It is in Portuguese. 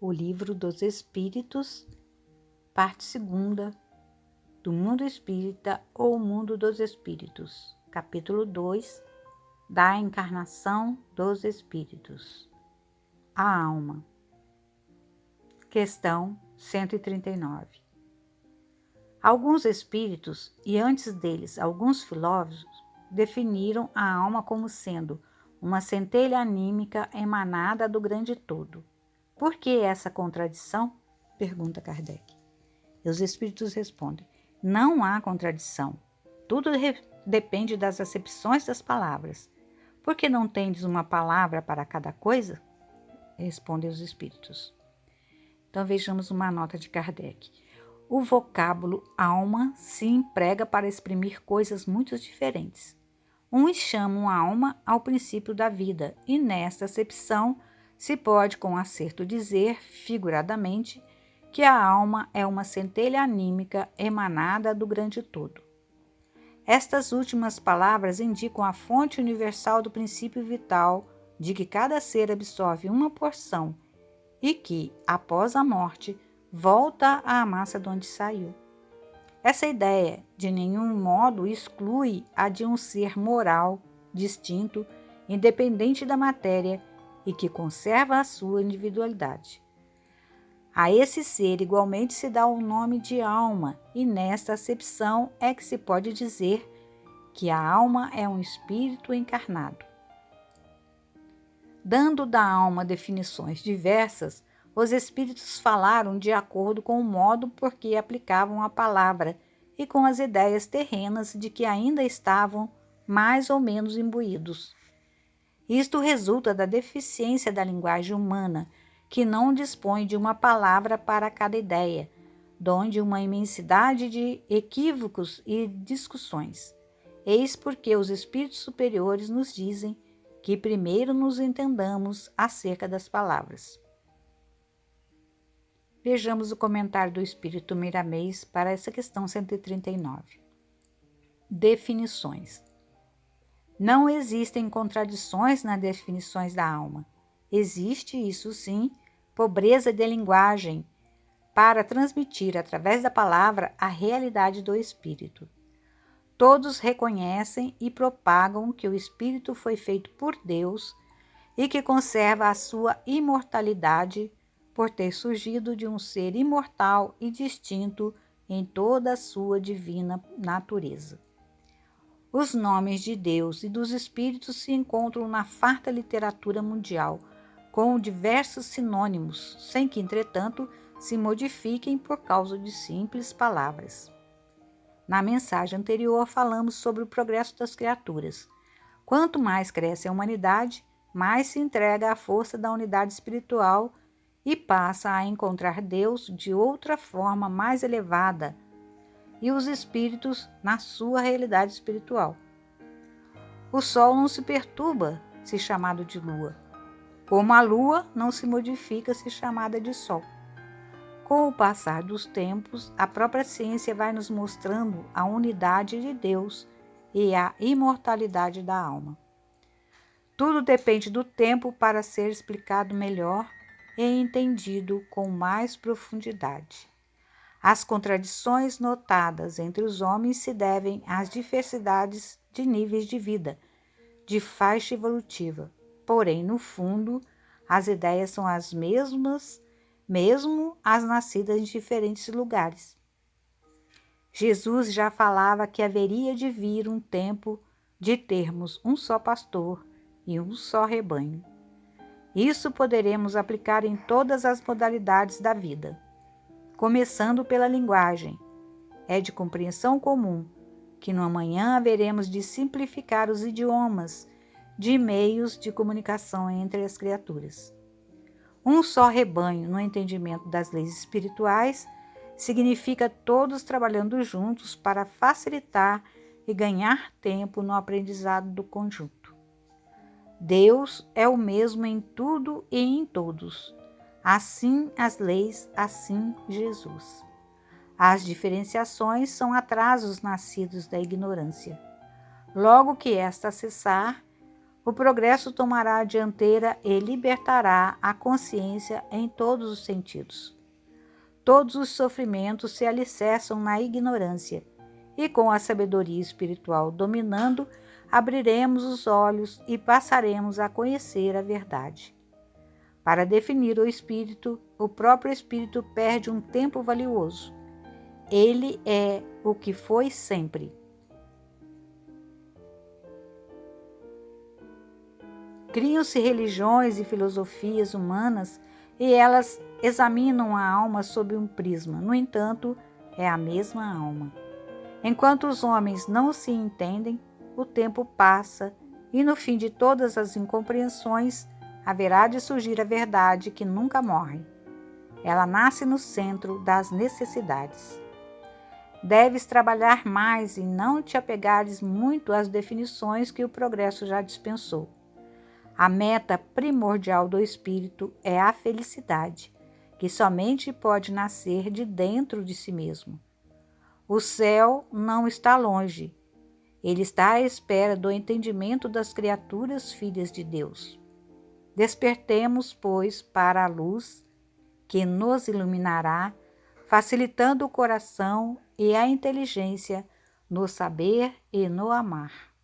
O Livro dos Espíritos, parte 2, do Mundo Espírita ou Mundo dos Espíritos, capítulo 2, da Encarnação dos Espíritos. A Alma. Questão 139. Alguns espíritos, e antes deles alguns filósofos, definiram a alma como sendo uma centelha anímica emanada do grande todo. Por que essa contradição? Pergunta Kardec. E os espíritos respondem: não há contradição. Tudo depende das acepções das palavras. Por que não tendes uma palavra para cada coisa? Respondem os espíritos. Então vejamos uma nota de Kardec. O vocábulo alma se emprega para exprimir coisas muito diferentes. Uns chamam a alma ao princípio da vida, e nesta acepção se pode com acerto dizer, figuradamente, que a alma é uma centelha anímica emanada do grande todo. Estas últimas palavras indicam a fonte universal do princípio vital de que cada ser absorve uma porção e que, após a morte, volta à massa de onde saiu. Essa ideia de nenhum modo exclui a de um ser moral, distinto, independente da matéria e que conserva a sua individualidade. A esse ser igualmente se dá o nome de alma, e nesta acepção é que se pode dizer que a alma é um espírito encarnado. Dando da alma definições diversas, os espíritos falaram de acordo com o modo por que aplicavam a palavra e com as ideias terrenas de que ainda estavam mais ou menos imbuídos. Isto resulta da deficiência da linguagem humana, que não dispõe de uma palavra para cada ideia, donde uma imensidade de equívocos e discussões. Eis porque os espíritos superiores nos dizem que primeiro nos entendamos acerca das palavras. Vejamos o comentário do Espírito Miramês para essa questão 139. Definições. Não existem contradições nas definições da alma. Existe, isso sim, pobreza de linguagem para transmitir através da palavra a realidade do espírito. Todos reconhecem e propagam que o espírito foi feito por Deus e que conserva a sua imortalidade por ter surgido de um ser imortal e distinto em toda a sua divina natureza. Os nomes de Deus e dos espíritos se encontram na farta literatura mundial, com diversos sinônimos, sem que, entretanto, se modifiquem por causa de simples palavras. Na mensagem anterior, falamos sobre o progresso das criaturas. Quanto mais cresce a humanidade, mais se entrega à força da unidade espiritual e passa a encontrar Deus de outra forma mais elevada e os espíritos na sua realidade espiritual. O Sol não se perturba se chamado de Lua, como a Lua não se modifica se chamada de Sol. Com o passar dos tempos, a própria ciência vai nos mostrando a unidade de Deus e a imortalidade da alma. Tudo depende do tempo para ser explicado melhor e entendido com mais profundidade. As contradições notadas entre os homens se devem às diversidades de níveis de vida, de faixa evolutiva. Porém, no fundo, as ideias são as mesmas, mesmo as nascidas em diferentes lugares. Jesus já falava que haveria de vir um tempo de termos um só pastor e um só rebanho. Isso poderemos aplicar em todas as modalidades da vida. Começando pela linguagem, é de compreensão comum que no amanhã haveremos de simplificar os idiomas de meios de comunicação entre as criaturas. Um só rebanho no entendimento das leis espirituais significa todos trabalhando juntos para facilitar e ganhar tempo no aprendizado do conjunto. Deus é o mesmo em tudo e em todos. Assim as leis, assim Jesus. As diferenciações são atrasos nascidos da ignorância. Logo que esta cessar, o progresso tomará a dianteira e libertará a consciência em todos os sentidos. Todos os sofrimentos se alicerçam na ignorância, e com a sabedoria espiritual dominando, abriremos os olhos e passaremos a conhecer a verdade. Para definir o espírito, o próprio espírito perde um tempo valioso. Ele é o que foi sempre. Criam-se religiões e filosofias humanas e elas examinam a alma sob um prisma. No entanto, é a mesma alma. Enquanto os homens não se entendem, o tempo passa e no fim de todas as incompreensões haverá de surgir a verdade que nunca morre. Ela nasce no centro das necessidades. Deves trabalhar mais e não te apegares muito às definições que o progresso já dispensou. A meta primordial do espírito é a felicidade, que somente pode nascer de dentro de si mesmo. O céu não está longe. Ele está à espera do entendimento das criaturas filhas de Deus. Despertemos, pois, para a luz que nos iluminará, facilitando o coração e a inteligência no saber e no amar.